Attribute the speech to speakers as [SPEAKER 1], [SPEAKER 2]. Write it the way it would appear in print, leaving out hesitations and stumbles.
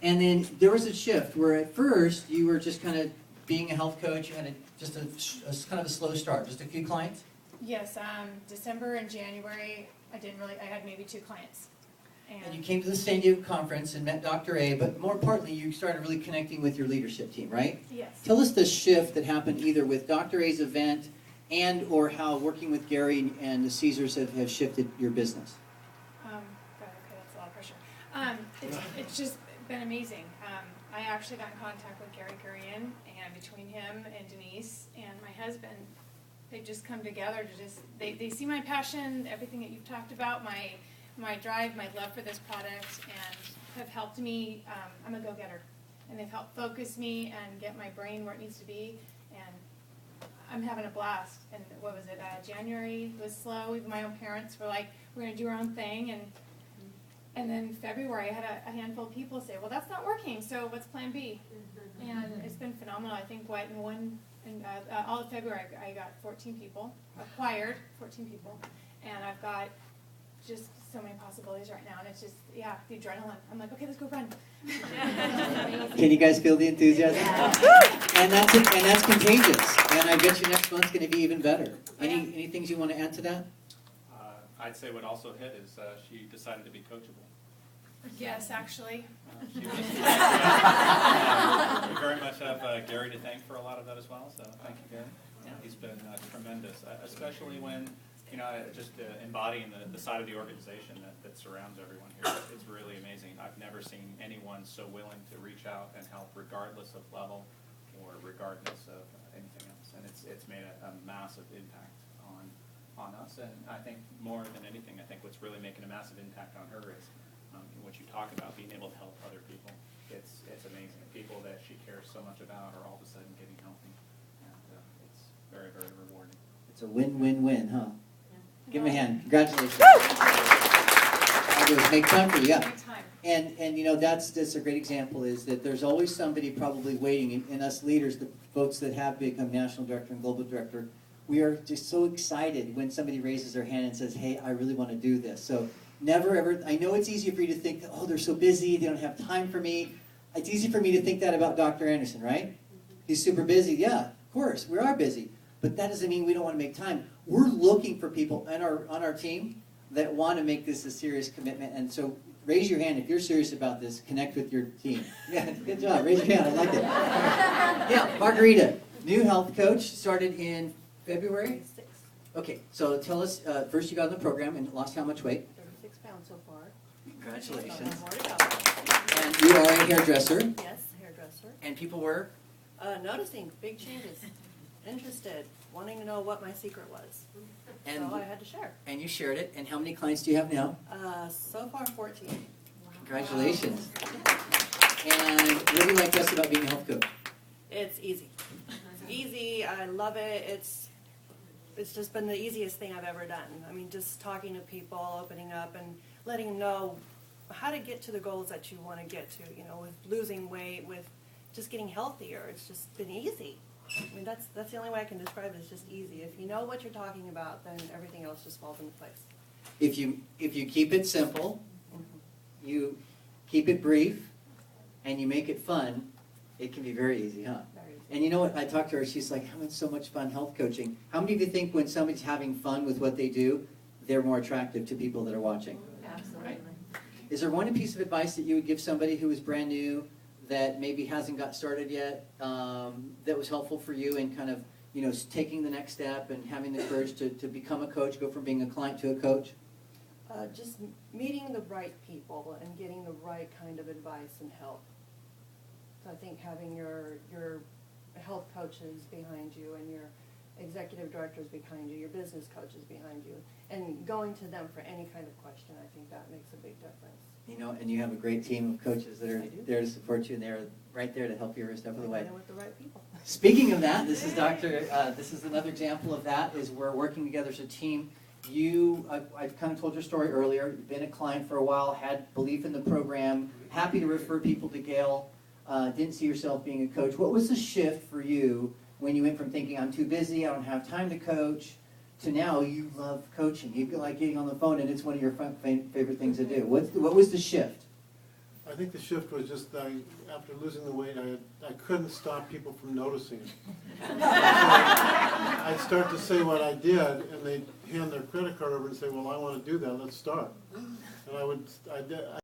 [SPEAKER 1] And then there was a shift where at first you were just kind of being a health coach. You had just a kind of a slow start, just a few clients.
[SPEAKER 2] Yes, December and January, I had maybe 2 clients.
[SPEAKER 1] And you came to the San Diego conference and met Dr. A, but more importantly, you started really connecting with your leadership team, right?
[SPEAKER 2] Yes.
[SPEAKER 1] Tell us the shift that happened either with Dr. A's event and or how working with Gary and the Caesars have shifted your business.
[SPEAKER 2] God, okay, that's a lot of pressure. It's just been amazing. I actually got in contact with Gary Gurian, and between him and Denise and my husband, they've just come together to just, they see my passion, everything that you've talked about, my drive, my love for this product, and have helped me. I'm a go-getter, and they've helped focus me and get my brain where it needs to be, and I'm having a blast. And what was it, January was slow. Even my own parents were like, we're going to do our own thing, and then February I had a handful of people say, well, that's not working, so what's plan B? And it's been phenomenal. I think all of February I got 14 people, acquired 14 people, and I've got just so many possibilities right now, and it's just, yeah, the adrenaline. I'm like, okay, let's go run.
[SPEAKER 1] Can you guys feel the enthusiasm? And that's contagious. And I bet you next month's going to be even better. Any things you want to add to that?
[SPEAKER 3] I'd say what also hit is she decided to be coachable.
[SPEAKER 2] Yes, actually.
[SPEAKER 3] We very much have Gary to thank for a lot of that as well. So thank you, Gary. He's been tremendous, especially when just embodying the side of the organization that surrounds everyone here. It's really amazing. I've never seen anyone so willing to reach out and help, regardless of level or regardless of anything else. And it's made a massive impact on us. And I think more than anything, I think what's really making a massive impact on her is what you talk about, being able to help other people. It's amazing. The people that she cares so much about are all of a sudden getting healthy. And it's very, very rewarding.
[SPEAKER 1] It's a win-win-win, huh? Give him a hand. Congratulations. Make time for you, yeah. And that's a great example, is that there's always somebody probably waiting, and us leaders, the folks that have become national director and global director, we are just so excited when somebody raises their hand and says, hey, I really want to do this. So never ever, I know it's easy for you to think, oh, they're so busy, they don't have time for me. It's easy for me to think that about Dr. Anderson, right? He's super busy. Yeah, of course, we are busy. But that doesn't mean we don't want to make time. We're looking for people on our team that want to make this a serious commitment. And so raise your hand if you're serious about this. Connect with your team. Yeah, good job. Raise your hand. I like it. Yeah, Margarita, new health coach, started in February?
[SPEAKER 4] 6.
[SPEAKER 1] Okay, so tell us, first you got in the program and lost how much weight?
[SPEAKER 4] 36 pounds so far.
[SPEAKER 1] Congratulations.
[SPEAKER 4] More to go.
[SPEAKER 1] And you are a hairdresser.
[SPEAKER 4] Yes, hairdresser.
[SPEAKER 1] And people were?
[SPEAKER 4] Noticing big changes. Interested, wanting to know what my secret was.
[SPEAKER 1] And,
[SPEAKER 4] so I had to share.
[SPEAKER 1] And you shared it. And how many clients do you have now?
[SPEAKER 4] So far 14.
[SPEAKER 1] Congratulations. And what do you like best about being a health coach?
[SPEAKER 4] It's easy. It's easy. I love it. It's just been the easiest thing I've ever done. I mean, just talking to people, opening up, and letting them know how to get to the goals that you want to get to. With losing weight, with just getting healthier. It's just been easy. I mean, that's the only way I can describe it. It's just easy. If you know what you're talking about, then everything else just falls into place.
[SPEAKER 1] If you keep it simple, you keep it brief, and you make it fun, it can be very easy, huh?
[SPEAKER 4] Very easy.
[SPEAKER 1] And you know what? I talked to her. She's like, having so much fun health coaching. How many of you think when somebody's having fun with what they do, they're more attractive to people that are watching?
[SPEAKER 4] Absolutely.
[SPEAKER 1] Right? Is there one piece of advice that you would give somebody who is brand new, that maybe hasn't got started yet, that was helpful for you in kind of, taking the next step and having the courage to become a coach, go from being a client to a coach?
[SPEAKER 4] Just meeting the right people and getting the right kind of advice and help. So I think having your health coaches behind you and your executive directors behind you, your business coaches behind you, and going to them for any kind of question, I think that makes a big difference.
[SPEAKER 1] And you have a great team of coaches that are there to support you, and they're right there to help you every step of the way.
[SPEAKER 4] With the right people.
[SPEAKER 1] Speaking of that, this is another example of that, is we're working together as a team. I've kind of told your story earlier. You've been a client for a while, had belief in the program, happy to refer people to Gail, didn't see yourself being a coach. What was the shift for you when you went from thinking, I'm too busy, I don't have time to coach, to now you love coaching? You like getting on the phone and it's one of your favorite things to do. What was the shift?
[SPEAKER 5] I think the shift was just that after losing the weight, I couldn't stop people from noticing it. So I'd start to say what I did, and they'd hand their credit card over and say, well, I want to do that, let's start. And I